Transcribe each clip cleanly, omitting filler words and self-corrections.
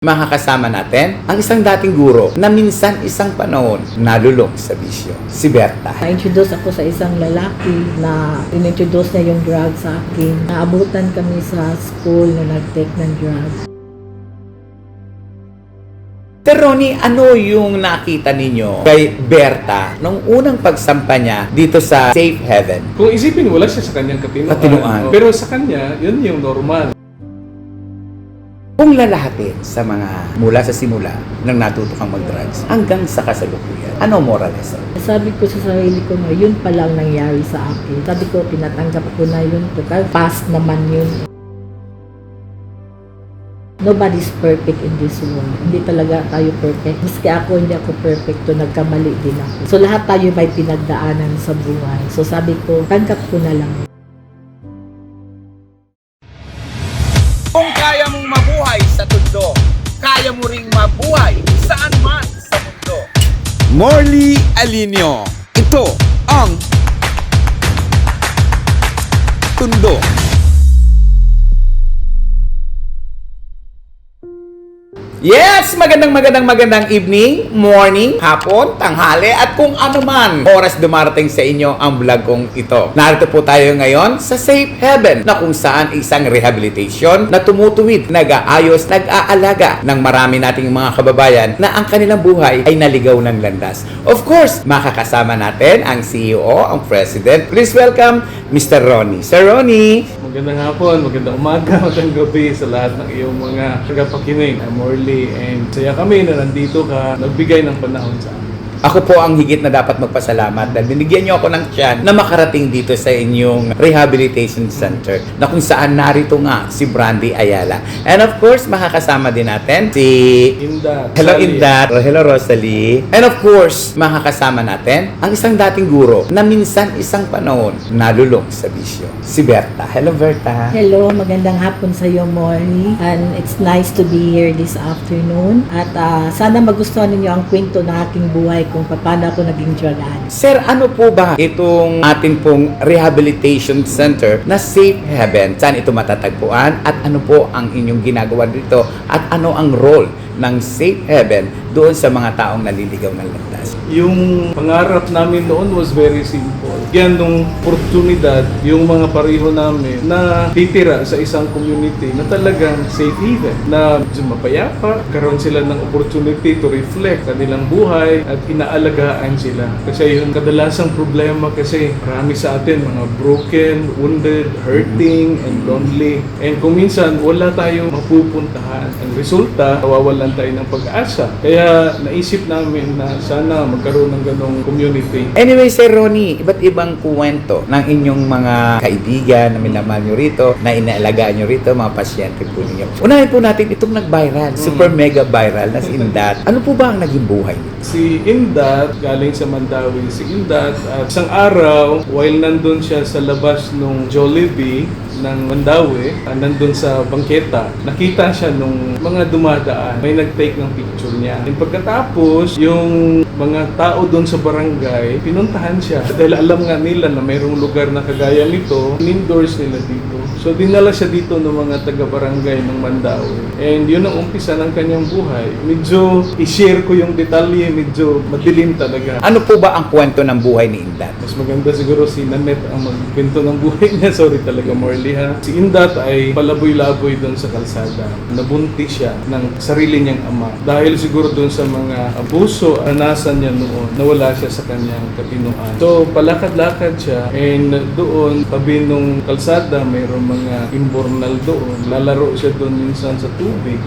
Makakasama natin ang isang dating guro na minsan isang panahon nalulong sa bisyo, si Berta. Na-introduce ako sa isang lalaki na in-introduce niya yung drug sa akin. Naabutan kami sa school na nag-take ng drug. Sir Ronnie, ano yung nakita ninyo kay Berta nung unang pagsampa niya dito sa Safe Haven? Kung isipin, wala siya sa kanyang Katinuan. Pero sa kanya, yun yung normal. Kung lalahatin sa mga mula sa simula nang natuto kang mag-drugs hanggang sa kasalukuyan, ano moral lesson? Sabi ko sa sarili ko na yun pa lang nangyari sa akin. Sabi ko, pinatanggap ko na yun. Past naman yun. Nobody's perfect in this world. Hindi talaga tayo perfect. Maski ako, hindi ako perfecto. Nagkamali din ako. So, lahat tayo may pinagdaanan sa buhay. So, sabi ko, tanggap ko na lang. Kung kaya mong mabuhay sa tundo, kaya mo ring mabuhay saan man sa mundo. Morley Alinio. Ito ang Tundo. Yes! Magandang evening, morning, hapon, tanghali, at kung ano man oras dumarating sa inyo ang vlog kong ito. Narito po tayo ngayon sa Safe Haven na kung saan isang rehabilitation na tumutuwid, nag-aayos, nag-aalaga ng marami nating mga kababayan na ang kanilang buhay ay naligaw ng landas. Of course, makakasama natin ang CEO, ang President. Please welcome Mr. Ronnie. Sir Ronnie! Magandang hapon, magandang umaga, magandang gabi sa lahat ng iyong mga tagapakinig. I'm Morley and saya kami na nandito ka, nagbigay ng panahon sa amin. Ako po ang higit na dapat magpasalamat dahil binigyan niyo ako ng tiyan na makarating dito sa inyong rehabilitation center na kung saan narito nga si Brandy Ayala. And of course, makakasama din natin si Indat. Hello Sally. Indat. Hello Rosalie. And of course, makakasama natin ang isang dating guro na minsan isang panahon nalulong sa bisyo, si Berta. Hello Berta. Hello, magandang hapon sa iyo, Morley. And it's nice to be here this afternoon. At sana magustuhan ninyo ang kwento ng aking buhay kung paano ako naging drug addict. Sir, ano po ba itong atin pong rehabilitation center na Safe Haven? Saan ito matatagpuan? At ano po ang inyong ginagawa dito? At ano ang role ng Safe Haven doon sa mga taong naliligaw ng landas? Yung pangarap namin noon was very simple. Yan nung oportunidad, yung mga pareho namin na titira sa isang community na talagang safe haven, na medyo mapayapa, karoon sila ng opportunity to reflect kanilang buhay at inaalagaan sila. Kasi yung kadalasang problema kasi marami sa atin mga broken, wounded, hurting, and lonely. And kung minsan wala tayong mapupuntahan, ang resulta, nawawalan tayo ng pag-asa. Kaya naisip namin na sana magkaroon ng ganong community. Anyway, Sir Ronnie, iba't ibang kwento ng inyong mga kaibigan na minamahal nyo rito, na inaalagaan nyo rito, mga pasyente po ninyo. Unahin po natin itong nag-viral, super mega viral na si Indat. Ano po ba ang naging buhay niyo? Si Indat, galing sa Mandawi si Indat, at isang araw, while nandun siya sa labas ng Jollibee ng Mandawi, nandun sa bangketa, nakita siya nung mga dumadaan, may nag-take ng picture niya. And pagkatapos, yung mga tao doon sa barangay, pinuntahan siya. Dahil alam nga nila na mayroong lugar na kagaya nito, in-endorse nila dito. So dinala siya dito ng mga taga-barangay ng Mandawi. And yun ang umpisa ng kanyang buhay. Medyo i-share ko yung detalye, medyo madilim talaga. Ano po ba ang kwento ng buhay ni Indat? Mas maganda siguro si Nanette ang magkwento ng buhay niya. Sorry talaga, Morley ha. Si Indat ay palaboy-laboy doon sa kalsada. Nabunti siya ng sarili niyang ama. Dahil siguro doon sa mga abuso, anasan niya noon, nawala siya sa kanyang katinuan. So, palakad-lakad siya and doon, tabi nung kalsada, mayroong mga imbornal doon. Lalaro siya doon minsan sa tubig.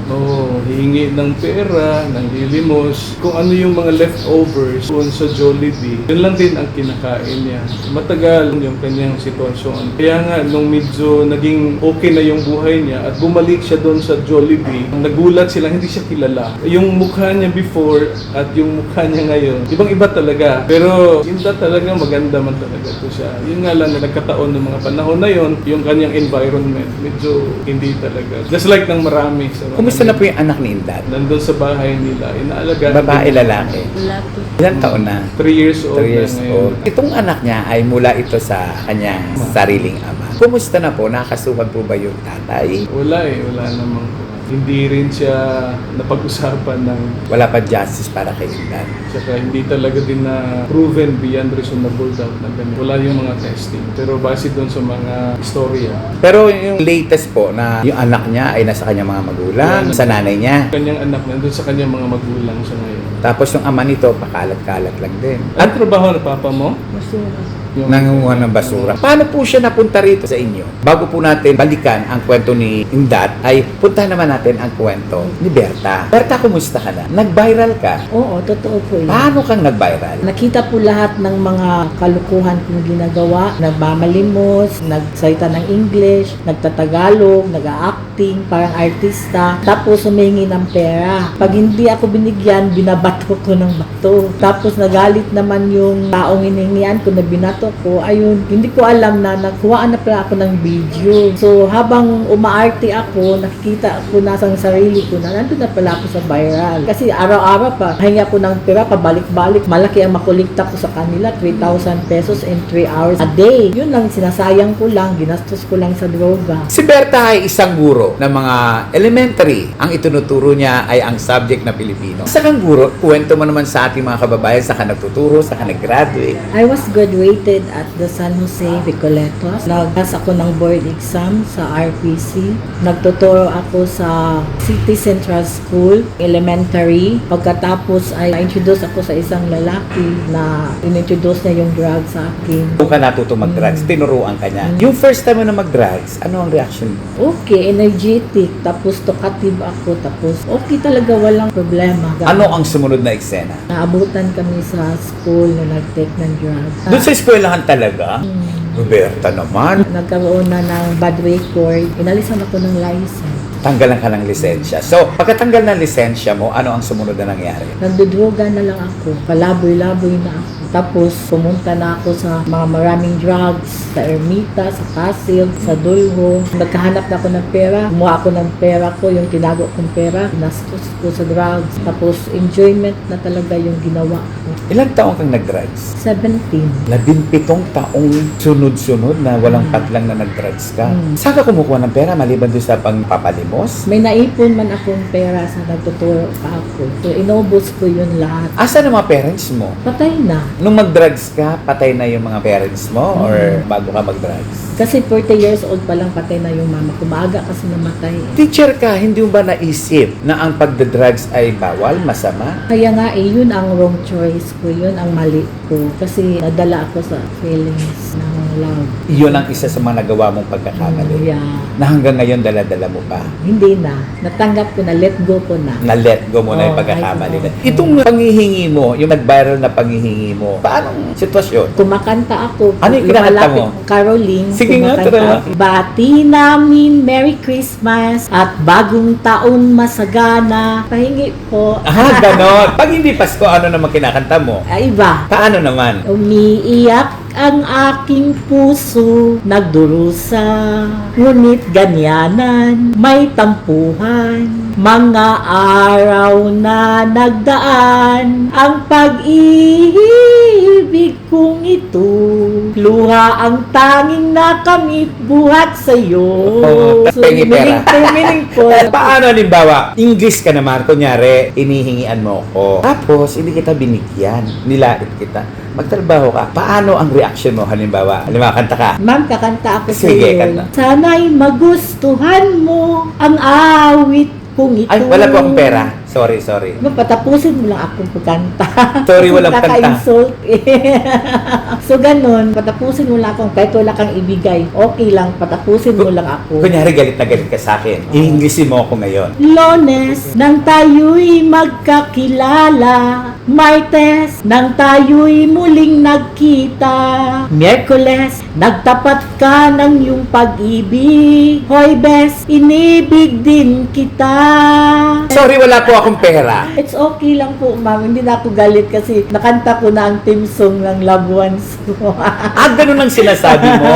Oo, hihingi ng pera, ng hilimos. Kung ano yung mga leftovers doon sa Jollibee, yun lang din ang kinakain niya. Matagal yung kanyang sitwasyon. Kaya nga, nung medyo naging okay na yung buhay niya at bumalik siya doon sa Jollibee, nagulat sila, hindi siya kilala. Yung mukha niya before at yung mukha niya ngayon, ibang-iba talaga. Pero hindi talaga maganda man talaga ito siya. Yun nga lang na nagkataon ng mga panahon na yun, yung kanyang environment, medyo hindi talaga. Just like ng marami sa Kumusta na po yung anak ni Indat? nandun sa bahay nila, inaalagaan. Babae, lalaki? Wala po. Ilang taon na? 3 years old 3 years na ngayon. old. Itong anak niya ay mula ito sa kanyang sariling ama. Kumusta na po? Nakakasuhan po ba yung tatay? Wala wala namang Hindi rin siya napag-usapan ng Wala pa justice para kay Indat. saka hindi talaga din na proven beyond reasonable doubt na ganun. Wala yung mga testing. Pero base doon sa mga istorya, Pero yung latest po na yung anak niya ay nasa kanyang mga magulang, sa nanay niya. kanyang anak nandun sa kanyang mga magulang siya ngayon. Tapos yung ama nito, pakalat-kalat lang din. Ano trabaho ng papa mo? Masura. Nangunguha ng basura. Paano po siya napunta rito sa inyo? Bago po natin balikan ang kwento ni Indat, ay puntahan naman natin ang kwento ni Berta. Berta, kumusta ka na? Nag-viral ka? Oo, totoo po yun. Paano kang nag-viral? Nakita po lahat ng mga kalukuhan kong ginagawa. Nagmamalimos, nagsalita ng English, nagtatagalog, nag-acting, parang artista. Tapos humingi ng pera. Pag hindi ako binigyan, binabato ko ng bato. Tapos nagalit naman yung taong hiningian ko na binato ko. Ayun, hindi ko alam na nagkuhaan na pala ako ng video. So habang umaarte ako, nakikita ko na sa sarili ko na nandun na pala ako sa viral. Kasi araw-araw pa, hingi ako ng pera, pabalik-balik. Malaki ang makulikta ko sa kanila, 3,000 pesos in 3 hours a day. Yun lang, sinasayang ko lang, ginastos ko lang sa droga. Si Berta ay isang guro ng mga elementary. Ang itinuturo niya ay ang subject na Pilipino. Sa kang guro, kwento mo naman sa ating mga kababayan, sa ka nagtuturo, sa ka nag-graduate. I was graduated at the San Jose Recoletos. Nag-pass ako ng board exam sa RPC. Nagtuturo ako sa City Central School, elementary. Pagkatapos ay introduce ako sa isang lalaki na inintroduce niya yung drug sa akin. Kung ka natuto mag-drugs, tinuruan ka niya. Yung first time mo na mag-drugs, ano ang reaction mo? Okay, energetic. Tapos talkative ako. Tapos okay talaga, walang problema. Ano ang sumunod na eksena? Naabutan kami sa school na nag-take ng drugs. Doon sa eskwelahan talaga? Roberta naman. Nagkaroon na ng bad record. Inalisan ako ng license. Tanggalan ka ng lisensya. So, pagkatanggal ng lisensya mo, ano ang sumunod na nangyari? Nagdudroga na lang ako. Palaboy-laboy na ako. Tapos, pumunta na ako sa mga maraming drugs, sa Ermita, sa Pasig, sa Dulho. Nagkahanap na ako ng pera. Kumuha ako ng pera ko, yung tinago kong pera. Pinastos ko sa drugs. Tapos, enjoyment na talaga yung ginawa ko. Ilang taong kang nag-drugs? 17. 17 taong sunod-sunod na walang patlang na nag-drugs ka. Saan ka kumukuha ng pera maliban doon sa pangpapalimos? May naipon man akong pera sa nagtuturo pa ako. So, inubos ko yun lahat. Asan ang mga parents mo? Patay na. Nung mag-drugs ka, patay na yung mga parents mo or bago ka mag-drugs? Kasi 40 years old pa lang patay na yung mama ko. Maaga kasi namatay. Teacher ka, hindi mo ba naisip na ang pagda-drugs ay bawal, masama? Kaya nga yun ang wrong choice ko. Yun ang mali ko. Kasi nadala ako sa feelings ng love. Iyon ang isa sa mga nagawa mong pagkakamali. Yeah. Na hanggang ngayon dala-dala mo pa. Hindi na. Natanggap ko na. Let go ko na. Na-let go mo na yung Oo, pagkakamali. ay, oo. Itong pangihingi mo, yung nag-viral na pangihingi mo, paanong sitwasyon? Kumakanta ako. Ano yung kinakanta Lumalapit mo? Caroling. Sige nga, kumakanta tara. ako. Bati namin Merry Christmas at bagong taon masagana. Pahingi po. Ganon. Pag hindi Pasko, ano naman kinakanta mo? Iba. Paano naman? Umiiyak ang aking puso, nagdurusa, ngunit ganyanan, may tampuhan. Mga araw na nagdaan, ang pag-ibig kong ito, luha ang tanging nakamit buhat sa'yo. Pengi pera. Meaning po. Paano halimbawa, English ka naman, kunyari, inihingian mo ko. Tapos, hindi kita binigyan. Nilait kita. Magtrabaho ka. Paano ang reaction mo? Halimbawa, kanta ka. Ma'am, kakanta ako sa Sige, iyo. kanta. Sana'y magustuhan mo ang awit kong ito. Ay, wala po akong pera. Sorry. Patapusin mo lang akong pagkanta. Sorry, walang kanta. Kaka-insult eh. So, ganun. Patapusin mo lang akong, kahit wala kang ibigay, okay lang, patapusin mo lang ako. Kunyari, galit na galit ka sa akin. I-Englishin mo ako ngayon. Lunes, nang tayo'y magkakilala. Martes, nang tayo'y muling nagkita. Miyerkules, nagtapat ka ng iyong pag-ibig. Hoybes, inibig din kita. Sorry, wala po ako akong pera. It's okay lang po, ma'am. Hindi na ako galit kasi nakanta ko na ang theme song ng Loved Ones ko. Ganun ang sinasabi mo.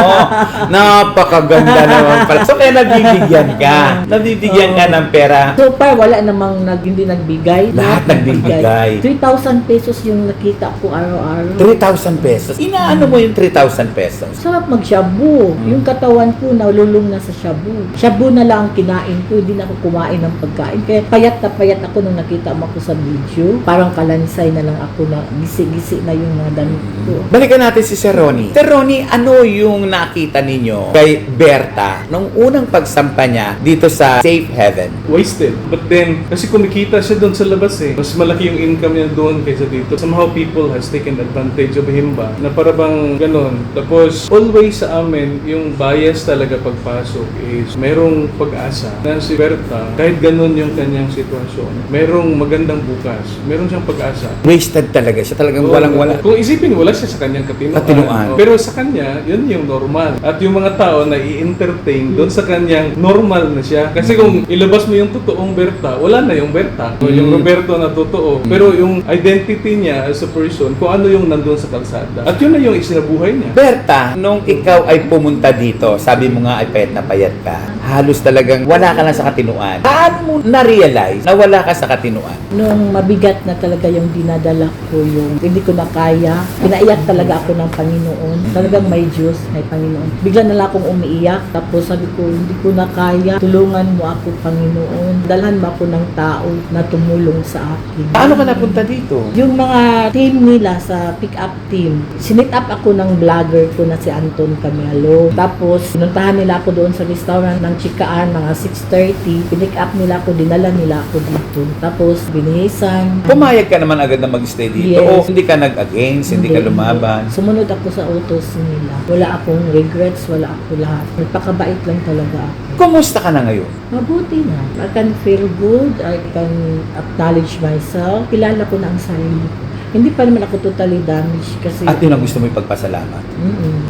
Napakaganda naman pala. So, kaya nabibigyan ka. Nabibigyan ka ng pera. So far, wala namang hindi nagbigay. Lahat nagbibigay. 3,000 pesos yung nakita ko araw-araw. 3,000 pesos. Inaano mo yung 3,000 pesos? Sarap mag-shabu. Yung katawan ko nalulung na sa shabu. Shabu na lang ang kinain ko. Hindi na ako kumain ng pagkain. Kaya payat na payat ako nung nakita mo ako sa video. Parang kalansay na lang ako na gisi-gisi na yung mga damit ko. Balikan natin si Sir Ronnie. Sir Ronnie, ano yung nakita ninyo kay Berta nung unang pagsampa niya dito sa Safe Heaven? Wasted. But then, kasi kumikita siya doon sa labas eh. Mas malaki yung income niya doon kaysa dito. Somehow people has taken advantage of him ba? Na para bang ganon. Tapos, always sa amin, yung bias talaga pagpasok is merong pag-asa na si Berta, kahit ganon yung kanyang sitwasyon, merong magandang bukas. Meron siyang pag-asa. Wasted talaga siya. Talagang Oo. walang-wala. Kung isipin, wala siya sa kanyang katinuan. Katinuan. Oo. Pero sa kanya, yun yung normal. At yung mga tao na i-entertain doon sa kanyang normal na siya. Kasi kung ilabas mo yung totoong Berta, wala na yung Berta. O yung Roberto na totoo. Pero yung identity niya as a person, kung ano yung nandun sa kalsada. At yun na yung isinabuhay niya. Berta, nung ikaw ay pumunta dito, sabi mo nga ay payat ka, halos talagang wala ka lang sa katinuan. Paano mo na-realize na wala ka sa katinuan? Nung mabigat na talaga yung dinadala ko, yung hindi ko na kaya, pinaiyak talaga ako ng Panginoon. Talagang may Diyos, may Panginoon. Bigla na lang akong umiiyak, tapos sabi ko, hindi ko na kaya, tulungan mo ako, Panginoon. Dalhan mo ako ng tao na tumulong sa akin. Paano ka napunta dito? Yung mga team nila sa pick-up team, sinit up ako ng vlogger ko na si Anton Camelo. Tapos, pinuntahan nila ako doon sa restaurant ng Chikaan, mga 6:30. Pinick up nila ako, dinala nila ako dito. Tapos, binihisan. Pumayag ka naman agad na mag-stay dito? Yes. O hindi ka nag-against, hindi ka lumaban? Sumunod ako sa utos nila. Wala akong regrets, wala ako lahat. Nagpakabait lang talaga ako. Kumusta ka na ngayon? Mabuti na. I can feel good. I can acknowledge myself. Kilala ko na ang sarili ko. Hindi pa naman ako totally damaged kasi At yun ang gusto mo ipagpasalamat.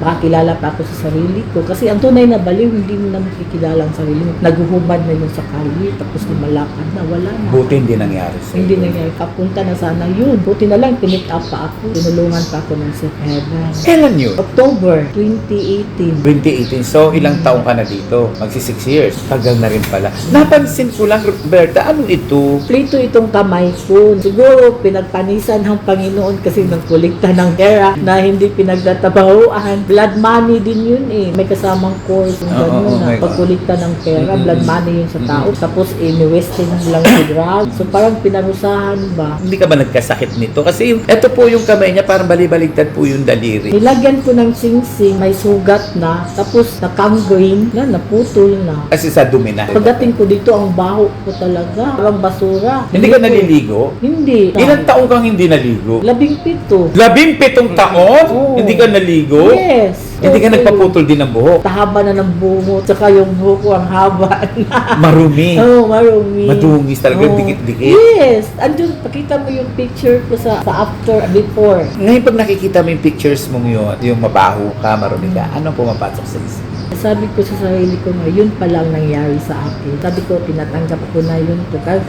makakilala pa ako sa sarili ko. Kasi ang tunay na baliw, hindi mo na makikilala ang sarili mo. Naguhubad na yun sa kali, tapos lumalakad na, wala na. Buti hindi nangyari sa'yo. Hindi nangyari. Kapunta na sana yun. Buti na lang, pinick up pa ako. Tinulungan pa ako ng Safe Heaven. Kailan yun? October 2018. 2018. So, ilang taong ka na dito? Magsi 6 years. Tagal na rin pala. Napansin ko lang, Roberta, ano ito? Prito itong kamay ko. Siguro, pinagpanisan ng Panginoon kasi nagkulikta ng pera na hindi pinagtatabahuan. Blood money din yun eh. May kasamang course yung Oo, gano'n oh na my God. pagkulikta ng pera. Blood money yun sa tao. Tapos, ini-wasting lang sa drugs. So, parang pinarusahan ba? Hindi ka ba nagkasakit nito? Kasi yung, ito po yung kamay niya, parang balibaligtad po yung daliri. Nilagyan ko ng sing-sing, may sugat na. Tapos, nakanggreen na, naputol na. Kasi sa dumi na. Pagdating ko dito, ang baho ko talaga. Parang basura. Hindi ka naliligo? Hindi. Ilang taong kang hindi naligo? 17. 17 taon? Oo. Hindi ka naligo? Yes. Hindi ka Oo. nagpaputol din ng buhok? Tahaba na ng buhok. Tsaka yung buhok ko ang haba na. Marumi. Oo, marumi. Madungis talaga, Oo. dikit-dikit. Yes. Andun, pakita mo yung picture ko sa after, before. Ngayon pag nakikita mo yung pictures mong yun, yung mabaho ka, marumi ka, anong pumapasok sa isip? Sabi ko sa sarili ko na yun palang nangyari sa akin. Sabi ko, tinatanggap ko na yun.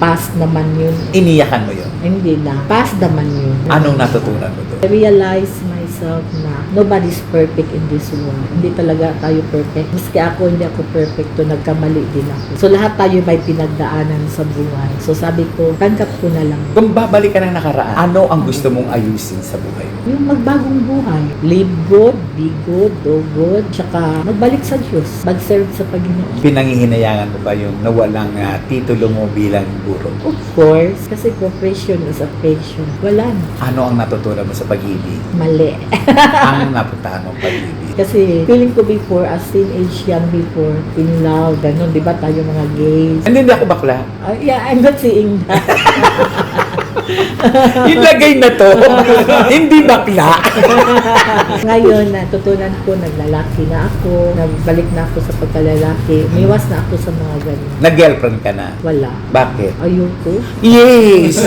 Past naman yun. Iniyakan mo yun. Hindi na. Past naman yun. Anong natutunan mo doon? I realize myself na nobody's perfect in this world. Hindi talaga tayo perfect. Maski ako, hindi ako perfecto. Nagkamali din ako. So, lahat tayo may pinagdaanan sa buhay. So, sabi ko, tanggap ko na lang. Kung babalik ka ng nakaraan, ano ang gusto mong ayusin sa buhay mo? Yung magbagong buhay. Live good, be good, do good. Tsaka, magbalik sa Diyos. Mag-serve sa Panginoon. Pinangihinayangan mo ba yung nawalang titulo mo bilang guro? Of course, kasi profession is a passion. Wala na. Ano ang natutunan mo sa pag-ibig? Mali. Ang napuntahan mo pag-ibig? Kasi feeling ko before, as teenage young before, in love, ganun, di ba tayo mga gays? Hindi ako bakla. Yeah, I'm not saying that. Yung lagay na to, hindi bakla. Ngayon, natutunan ko, naglalaki na ako, nagbalik na ako sa pagkalalaki, umiwas na ako sa mga ganun. Nag-girlfriend ka na? Wala. Bakit? Ayoko. Yes!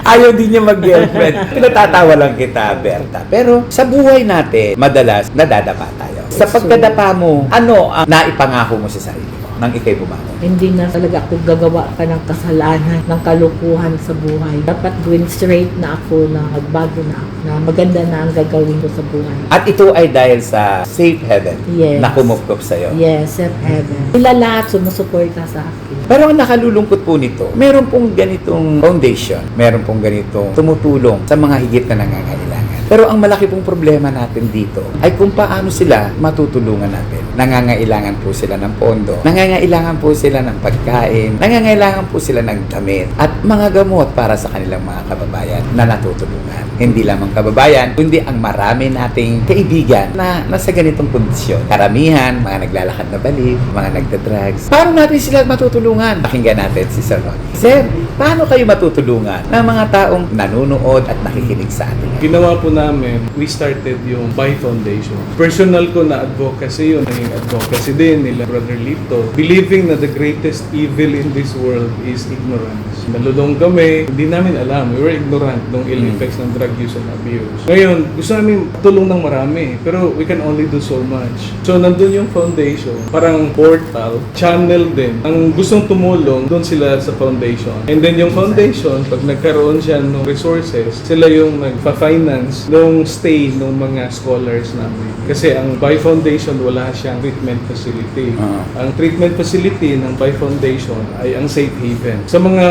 Ayaw din niya mag-girlfriend. Pinatatawa lang kita, Berta. Pero sa buhay natin, madalas nadadapa tayo. Sa pagkadapa mo, ano ang naipangako mo sa sarili mo? nang ikay bumangon? Hindi na talaga ako gagawa pa ng kasalanan, ng kalukuhan sa buhay. Dapat going straight na ako, na magbago na ako, na maganda na ang gagawin ko sa buhay. At ito ay dahil sa Safe Heaven Yes. na kumupkop sa'yo. Yes, Safe Heaven. Sila lahat sumusuporta sa akin. Pero ang nakalulungkot po nito, meron pong ganitong foundation, meron pong ganitong tumutulong sa mga higit na nangangailangan. Pero ang malaki pong problema natin dito ay kung paano sila matutulungan natin. Nangangailangan po sila ng pondo, nangangailangan po sila ng pagkain, nangangailangan po sila ng damit at mga gamot para sa kanilang mga kababayan na natutulungan. Hindi lamang kababayan, kundi ang marami nating kaibigan na nasa ganitong kondisyon. Karamihan, mga naglalakad na baliw, mga nagda-drugs. Paano natin sila matutulungan? Pakinggan natin si Sir Ronnie. Sir, paano kayo matutulungan ng mga taong nanonood at nakikinig sa atin? Ginawa po namin, we started yung Buy Foundation. Personal ko na advocacy yun, naging advocacy din nila Brother Lito, believing na the greatest evil in this world is ignorance. Nalulong kami, hindi namin alam, we were ignorant ng ill effects ng drug use and abuse. Ngayon, gusto namin tulong ng marami, pero we can only do so much. So, nandun yung foundation, parang portal, channel din. Ang gustong tumulong, doon sila sa foundation. And then yung foundation, pag nagkaroon siya ng resources, sila yung nagpa-finance nung stay ng mga scholars namin. Kasi ang Buy Foundation, wala siyang treatment facility. Ang treatment facility ng Buy Foundation ay ang Safe Haven. Sa mga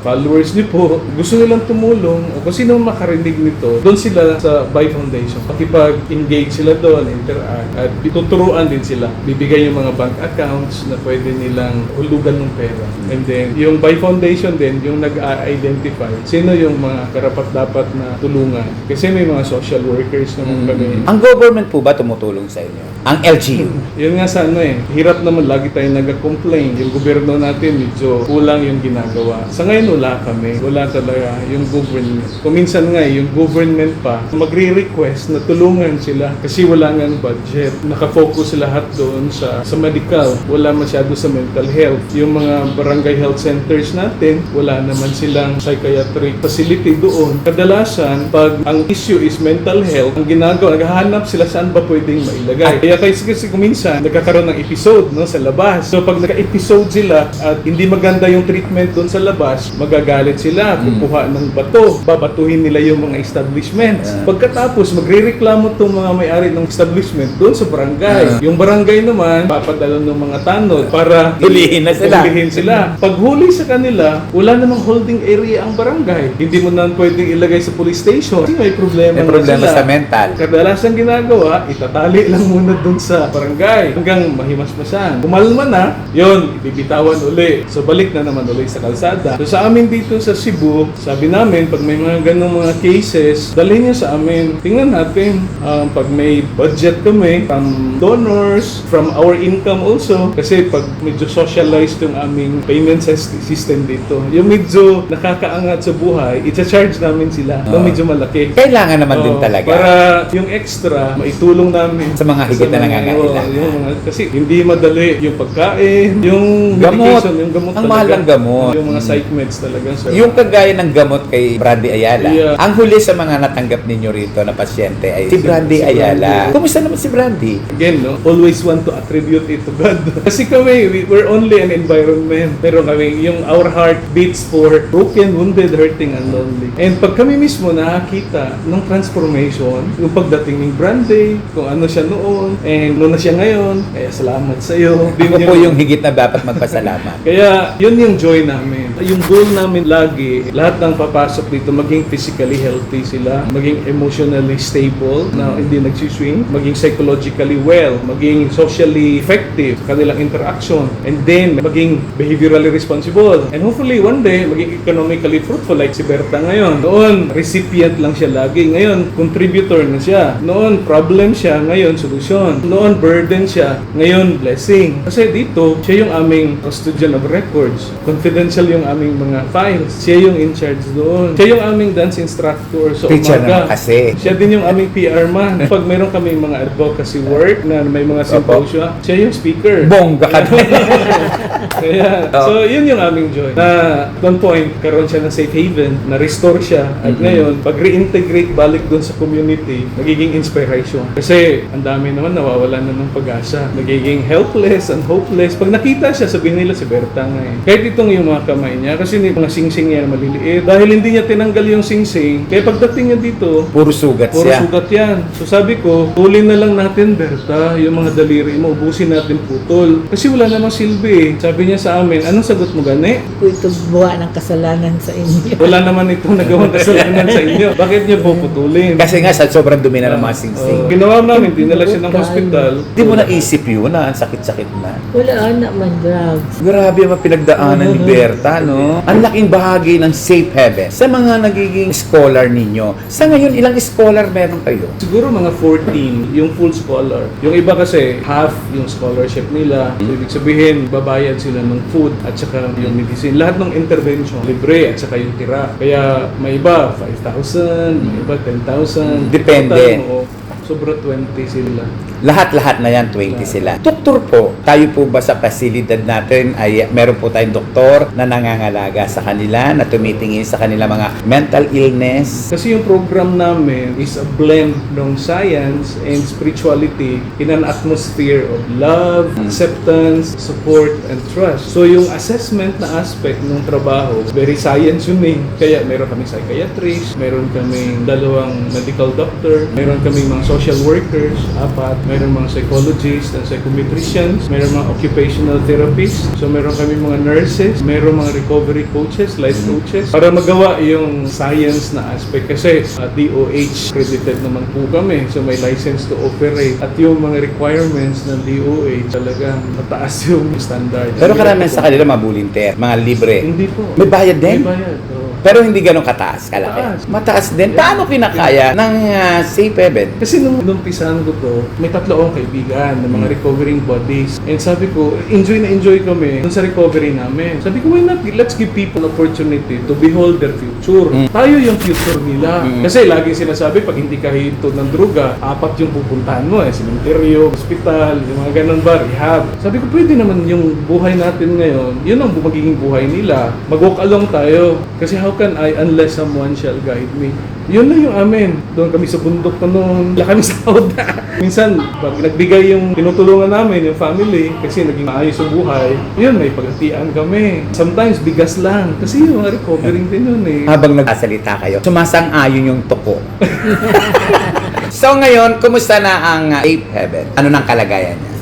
followers niyo po, gusto nilang tumulong, o kung sino makarinig nito, doon sila sa Buy Foundation. Pakipag-engage sila doon, interact, at tuturuan din sila. Bibigay yung mga bank accounts na pwede nilang hulugan ng pera. And then, yung Buy Foundation din, yung nag-identify sino yung mga karapat-dapat na tulungan. Kasi may mga social workers naman kami. Ang government po ba tumutulong sa inyo? Ang LGU? Yun nga sa hirap naman lagi tayo nag-complain. Yung gobyerno natin medyo kulang yung ginagawa. Sa ngayon wala kami. Wala talaga yung government. Kung minsan nga yung government pa magre-request na tulungan sila kasi wala nga budget. Nakafocus lahat doon sa medical. Wala masyado sa mental health. Yung mga barangay health centers natin, wala naman silang psychiatric facility doon. Kadalasan, pag ang issue is mental health, ang ginagawa, naghahanap sila saan ba pwedeng mailagay. Kaya kasi kuminsan, nagkakaroon ng episode sa labas. So pag naka-episode sila at hindi maganda yung treatment doon sa labas, magagalit sila, kukuha ng bato, babatuhin nila yung mga establishments. Pagkatapos, magre-reklamo itong mga may-ari ng establishment doon sa barangay. Yung barangay naman, papadala ng mga tanod para Hulihin na sila. Hulihin sila. Pag huli sa kanila, wala namang holding area ang barangay. Hindi mo na pwedeng ilagay sa police station. Kasi may problema, May problema sila. sa mental. Kadalasan ginagawa, itatali lang muna dun sa barangay hanggang mahimasmasan. Kumalma na, yun, ibibitawan uli. So balik na naman uli sa kalsada. So sa amin dito sa Cebu, sabi namin, pag may mga ganong mga cases, dalhin niyo sa amin. Tingnan natin, pag may budget kami, from donors, from our income also. Kasi pag medyo socialized yung aming payment system dito, yung medyo nakakaangat sa buhay, i-charge namin sila. Yung medyo malaki. Kailangan naman din Oo, talaga. Para yung extra, maitulong namin Sa mga higit na nangangailangan. Kasi hindi madali yung pagkain, yung Gamot. medication, yung gamot Ang talaga. mahal ng gamot. Yung mga psych meds talaga. Sir. Yung kagaya ng gamot kay Brandy Ayala. Yeah. Ang huli sa mga natanggap ninyo rito na pasyente ay si Brandy si Ayala. Brandy. Kumusta naman si Brandy? Again, always want to attribute it to God. Kasi kami, we're only an environment. Pero kami, yung our heart beats for broken, wounded, hurting, and lonely. And pag kami mismo nakakita ng transformation, yung pagdating ng Brandy, kung ano siya noon, and ano na siya ngayon, kaya salamat sa iyo. Ako po yung higit na dapat magpasalamat. Kaya yun yung joy namin. Yung goal namin lagi, lahat ng papasok dito, maging physically healthy sila, maging emotionally stable, na hindi nagsiswing, maging psychologically well, maging socially effective sa kanilang interaction, and then maging behaviorally responsible. And hopefully one day, maging economically fruitful like si Berta ngayon. Noon, recipient lang siya lagi. Ngayon, contributor na siya. Noon, problem siya. Ngayon, solusyon. Noon, burden siya. Ngayon, blessing. Kasi dito, siya yung aming custodian of records. Confidential yung aming mga files. Siya yung in charge doon. Siya yung aming dance instructor sa Preacher umaga. naman kasi. Siya din yung aming PR man. Pag mayroon kami mga advocacy work na may mga symposia, siya yung speaker. Bongga ka doon. Kaya, so yun yung aming joy. Na at one point, karoon siya ng safe haven, na-restore siya. At ngayon, pag reintegrate balik doon sa community, nagiging inspiration. Kasi ang dami naman nawawalan na ng pag-asa. Nagiging helpless and hopeless. Pag nakita siya, sabihin nila si Berta nga eh. Kahit itong yung mga kamay niya, kasi yung mga singsing niya na maliliit. Dahil hindi niya tinanggal yung singsing, kaya pagdating niya dito, Puro sugat puro siya. sugat yan. So sabi ko, tulin na lang natin, Berta, yung mga daliri mo, ubusin natin putol. Kasi wala namang silbi eh. Sabi niya sa amin, anong sagot mo gani? Kung ito buwa ng kasalanan sa inyo. Wala naman itong nagawang kasalanan sa inyo. Bakit niya puputulin? Kasi nga, sa sobrang dumi na ng mga singsing. Ginawa namin, dinala siya ng hospital. Di mo naisip yun na ang sakit-sakit na. Wala anak man drugs. Grabe ang pinagdaanan ni Berta, no? Ang laking bahagi ng safe haven sa mga nagiging scholar ninyo. Sa ngayon, ilang scholar meron kayo? Siguro mga 14, yung full scholar. Yung iba kasi, half yung scholarship nila. So, ibig sabihin, babayad sila ng food at saka yung medicine. Lahat ng intervention, libre at saka yung tira. Kaya may iba, 5,000, may iba 10,000. Depende. Total mo, sobra 20 sila. Lahat-lahat na yan, 20 sila. Doktor po, tayo po ba sa pasilidad natin ay meron po tayong doktor na nangangalaga sa kanila, na tumitingin sa kanila mga mental illness? Kasi yung program namin is a blend ng science and spirituality in an atmosphere of love, acceptance, support, and trust. So yung assessment na aspect ng trabaho, very science yun eh. Kaya meron kaming psychiatrist, meron kaming 2 medical doctor, meron kaming mga social workers, 4, meron mga psychologists and psychometricians, meron mga occupational therapists, so meron kami mga nurses, meron mga recovery coaches, life coaches, para magawa yung science na aspect. Kasi DOH credited naman po kami, so may license to operate. At yung mga requirements ng DOH, talagang mataas yung standard. Pero karamihan sa kanila mga volunteer, mga libre. Hindi po. May bayad din? May bayad, oo. Pero hindi ganun kataas, kalaki. Mataas. Mataas din. Paano kinakaya ng safe haven? Kasi nung umpisahan ko to, may 3 akong kaibigan ng mga recovering bodies. And sabi ko, enjoy na enjoy kami dun sa recovery namin. Sabi ko, why not? Let's give people opportunity to behold their future. Tayo yung future nila. Kasi laging sinasabi, pag hindi ka hito ng druga, 4 yung pupuntahan mo. Sementeryo, hospital, yung mga ganun ba, rehab. Sabi ko, pwede naman yung buhay natin ngayon, yun ang magiging buhay nila. Mag-walk along tayo. Kasi how can I unless someone shall guide me? Yun na yung amin. Doon kami sa bundok na noon. Wala kami sa na. Minsan, pag nagbigay yung tinutulungan namin, yung family, kasi naging maayos yung buhay, yun, may paghatian kami. Sometimes, bigas lang. Kasi yung mga recovering din yun eh. Habang nagsasalita kayo, sumasang-ayon yung tuko. So ngayon, kumusta na ang safe haven? Ano nang kalagayan niya?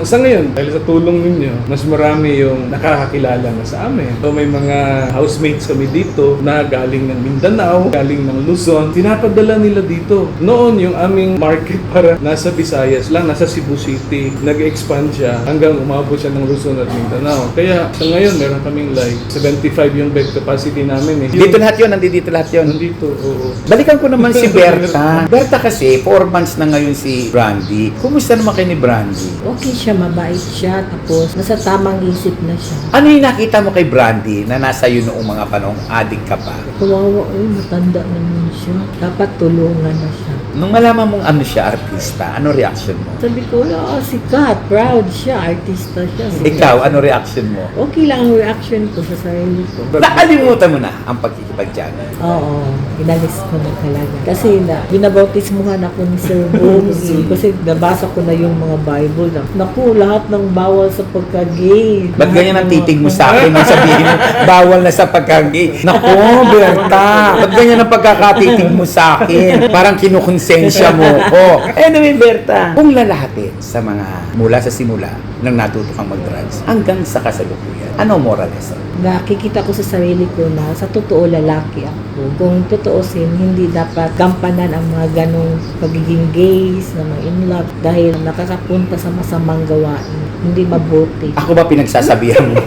Sa ngayon, dahil sa tulong ninyo, mas marami yung nakakakilala na sa amin. So may mga housemates kami dito na galing ng Mindanao, galing ng Luzon. Pinapadala nila dito. Noon, yung aming market para nasa Visayas lang, nasa Cebu City. Nag-expand siya hanggang umabot siya ng Luzon at Mindanao. Kaya sa ngayon, meron kaming like 75 yung bed capacity namin eh. Dito lahat yun, nandito lahat yun. Nandito, oo. Balikan ko naman si Berta. Berta kasi, 4 months na ngayon si Brandy. Kumusta naman kayo ni Brandy? Okay siya, mabait siya, tapos nasa tamang isip na siya. Ano yung nakita mo kay Brandy na nasa yun noong mga panahong adik ka pa? Kawawa, matanda naman siya. Dapat tulungan na siya. Nung malaman mong ano siya, artista, ano reaction mo? Sabi ko, sikat, proud siya, artista siya. Ikaw, ano reaction mo? Okay lang ang reaction ko sa sarili ko. Nakalimutan mo na ang pagkikipagtiyaga. Oo, inalis ko na talaga. Kasi binabautismuhan ako ni Sir Boog. Kasi nabasa ko na yung mga Bible. Naku, lahat ng bawal sa pagka-gay. Ba't ganyan ang titig mo sa akin nung sabihin mo, bawal na sa pagkagay? Naku, Berta, ba't ganyan ang pagkakatitig mo sa akin? Parang kinukonsensya mo ko. Anyway, Berta, kung lalahatin sa mga mula sa simula nang natuto kang mag-drugs hanggang sa kasalukuyan, ano moral lesson? Nakikita ko sa sarili ko na sa totoo lalaki ako. Kung totoosin, hindi dapat gampanan ang mga ganong pagiging gays, na mga in love, dahil nakakapunta sa masamang gawain. Hindi mabuti. Ako ba pinagsasabihan mo?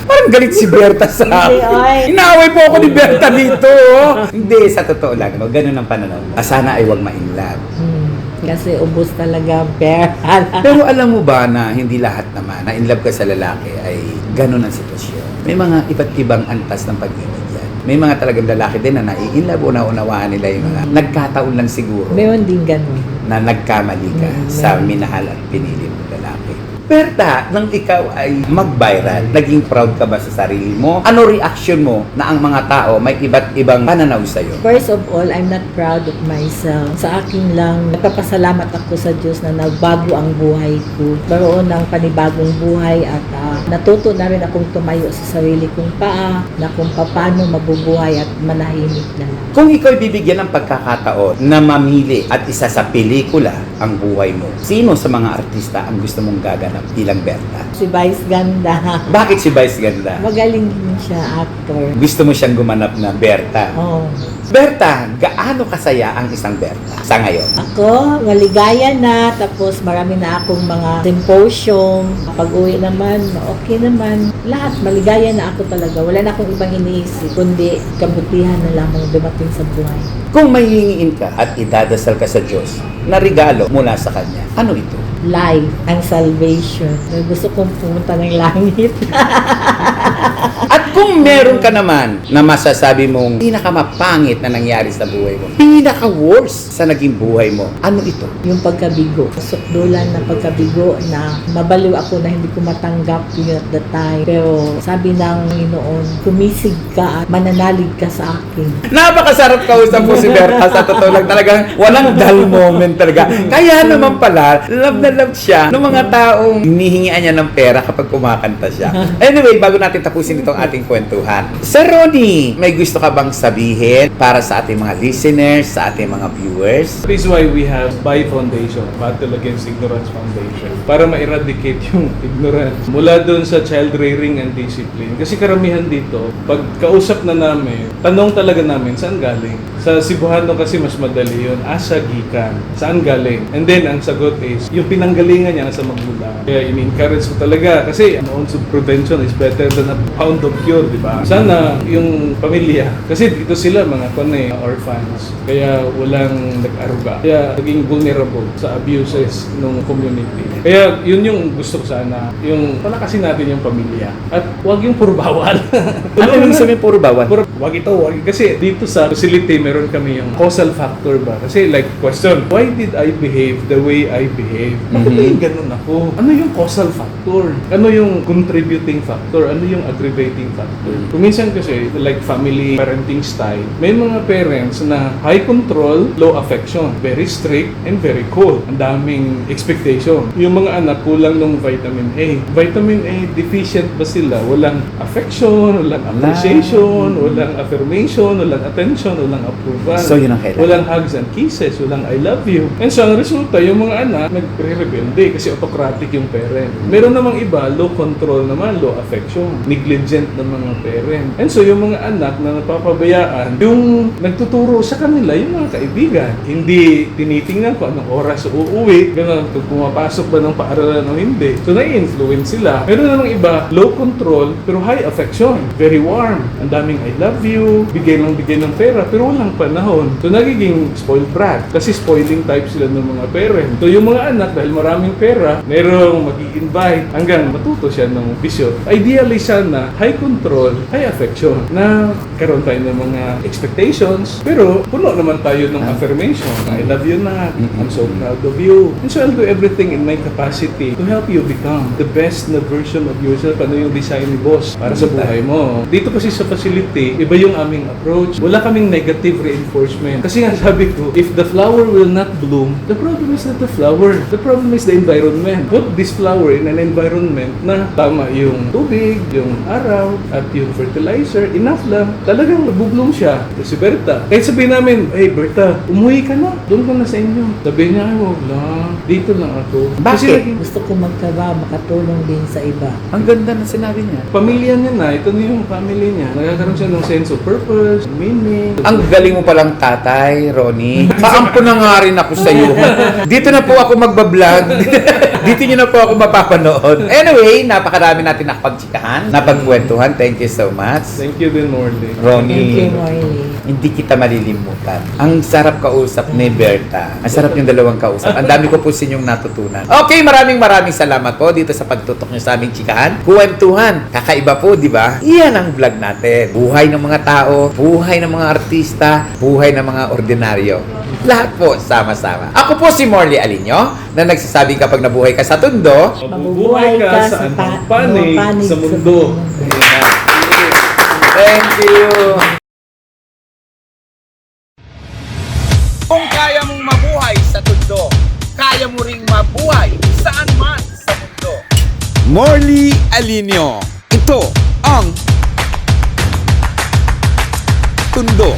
Parang galit si Berta sa Hindi, ay. akin. Inaaway po ako ni Berta dito. Oh. Hindi, sa totoo lang. No? Ganun ang pananaw. Sana ay wag ma-inlove. Kasi ubos talaga ang pera. Pero alam mo ba na hindi lahat naman na in love ka sa lalaki ay ganun ang sitwasyon. May mga iba't ibang antas ng pag-ibig yan. May mga talagang lalaki din na nai-inlove o naunawaan nila yung mga nagkataon lang siguro Meron din ganun. na nagkamali ka sa minahal at pinili mo lalaki. Berta, nang ikaw ay mag-viral, naging proud ka ba sa sarili mo? Ano reaction mo na ang mga tao may iba't ibang pananaw sa'yo? First of all, I'm not proud of myself. Sa akin lang, nagpapasalamat ako sa Diyos na nagbago ang buhay ko. Karoon ng panibagong buhay at natuto na rin akong tumayo sa sarili kong paa na kung paano mabubuhay at manahimik na lang. Kung ikaw ay bibigyan ng pagkakataon na mamili at isa sa pelikula ang buhay mo, sino sa mga artista ang gusto mong gaganap bilang Berta? Si Vice Ganda. Bakit si Vice ganda? Magaling din siya, actor. Gusto mo siyang gumanap na Berta? Oh. Berta, gaano kasaya ang isang Berta sa ngayon? Ako, maligaya na, tapos marami na akong mga symposium. Pag-uwi naman, okay naman. Lahat, maligaya na ako talaga. Wala na akong ibang iniisip, kundi kabutihan na lamang dumating sa buhay. Kung may hingiin ka at idadasal ka sa Diyos na regalo mula sa Kanya, ano ito? Life and salvation. Gusto kong pumunta ng langit. At kung meron ka naman na masasabi mong pinakamapangit na nangyari sa buhay mo, pinaka-worst sa naging buhay mo, ano ito? Yung pagkabigo. Sukdulan na pagkabigo na mabaliw ako na hindi ko matanggap yun at the time. Pero sabi ng Panginoon, kumisig ka at mananalig ka sa akin. Napakasarap kausap po si Berta. Sa totoo lang talagang walang dull moment talaga. Kaya naman pala, love na love siya ng mga taong hinihingian niya ng pera kapag kumakanta siya. Anyway, bago natin tapusin itong ating kwentuhan. Sir Ronnie, may gusto ka bang sabihin para sa ating mga listeners, sa ating mga viewers? That is why we have BI Foundation, Battle Against Ignorance Foundation, para ma-eradicate yung ignorance mula doon sa child rearing and discipline. Kasi karamihan dito, pag kausap na namin, tanong talaga namin, saan galing? Sa Cebuano kasi mas madali yun, asa gikan, saan galing? And then, ang sagot is, yung pinanggalingan niya sa magulang. Kaya ini-encourage ko talaga, kasi an ounce of prevention is better than a pound of cure, di ba? Sana yung pamilya, kasi dito sila mga orphans, kaya walang nag-aruga. Kaya naging vulnerable sa abuses ng community. Kaya yun yung gusto ko sana, yung palakasin natin yung pamilya. At huwag yung puro bawal. Ano yung sabihin puro bawal? Wag ito, wag. Kasi dito sa facility, meron kami yung causal factor ba? Kasi like, question, why did I behave the way I behave? Bakit yung ganun ako? Ano yung causal factor? Ano yung contributing factor? Ano yung aggravating factor? Kuminsan kasi, like family parenting style, may mga parents na high control, low affection. Very strict and very cold. Ang daming expectation. Yung mga anak, kulang ng vitamin A. Vitamin A deficient ba sila? Walang affection, walang appreciation, walang affirmation, walang attention, walang approval. So, yun ang kailangan. Walang hugs and kisses, walang I love you. And so, ang resulta, yung mga anak, nagre-rebelde kasi autocratic yung parent. Meron namang iba, low control naman, low affection, negligent ng mga parent. And so, yung mga anak na napapabayaan, yung nagtuturo sa kanila, yung mga kaibigan. Hindi tinitingnan kung anong oras uuwi, gano'n, kung pumapasok ba ng paaralan o hindi. So, nai-influence sila. Meron namang iba, low control, pero high affection. Very warm. Ang daming I love you, bigay ng pera, pero walang panahon. So, nagiging spoiled brat. Kasi spoiling type sila ng mga parent. So, yung mga anak, dahil maraming pera, merong mag-i-invite hanggang matuto siya ng bisyo. Ideally, sana, high control, high affection, na karoon tayo ng mga expectations, pero puno naman tayo ng affirmation. I love you na, I'm so proud of you. And so, I'll do everything in my capacity to help you become the best na version of yourself. Ano yung design ni boss para sa buhay mo. Dito kasi sa facility, iba yung aming approach. Wala kaming negative reinforcement. Kasi nga sabi ko, if the flower will not bloom, the problem is not the flower. The problem is the environment. Put this flower in an environment na tama yung tubig, yung araw, at yung fertilizer, enough lang. Talagang nabubloom siya. Si Berta. Kahit sabihin namin, hey Berta, umuwi ka na. Doon ka na sa inyo. Sabihin niya, wag lang. Dito lang ako. Bakit? Gusto ko magtrabaho, makatulong din sa iba. Ang ganda na sinabi niya. Pamilya niya na, ito na yung family niya. Nagkakaroon siya ng sense of purpose, meaning. Ang galing mo palang tatay, Ronnie. Paampo na nga rin ako sa iyo. Dito na po ako magbablog. Dito nyo na po ako mapapanood. Anyway, napakarami natin nakapagtsikahan, napagkwentuhan. Thank you so much. Thank you din, Morley. Thank you, Ronnie, Morley. hindi kita malilimutan. Ang sarap kausap ni Berta. Ang sarap yung dalawang kausap. Ang dami ko po sa inyong natutunan. Okay, maraming salamat po dito sa pagtutok nyo sa aming tsikahan. Kwentuhan. Kakaiba po, di ba? Iyan ang vlog natin. Buhay ng mga tao, buhay ng mga artista, buhay ng mga ordinaryo. Lahat po sama-sama. Ako po si Morley Alinio na nagsasabing kapag nabuhay ka sa tundo, Mabubuhay ka sa anong panig sa mundo. thank you. Kung kaya mong mabuhay sa tundo, kaya mo ring mabuhay saan man sa mundo. Morley Alinio. Ito ang Tundo.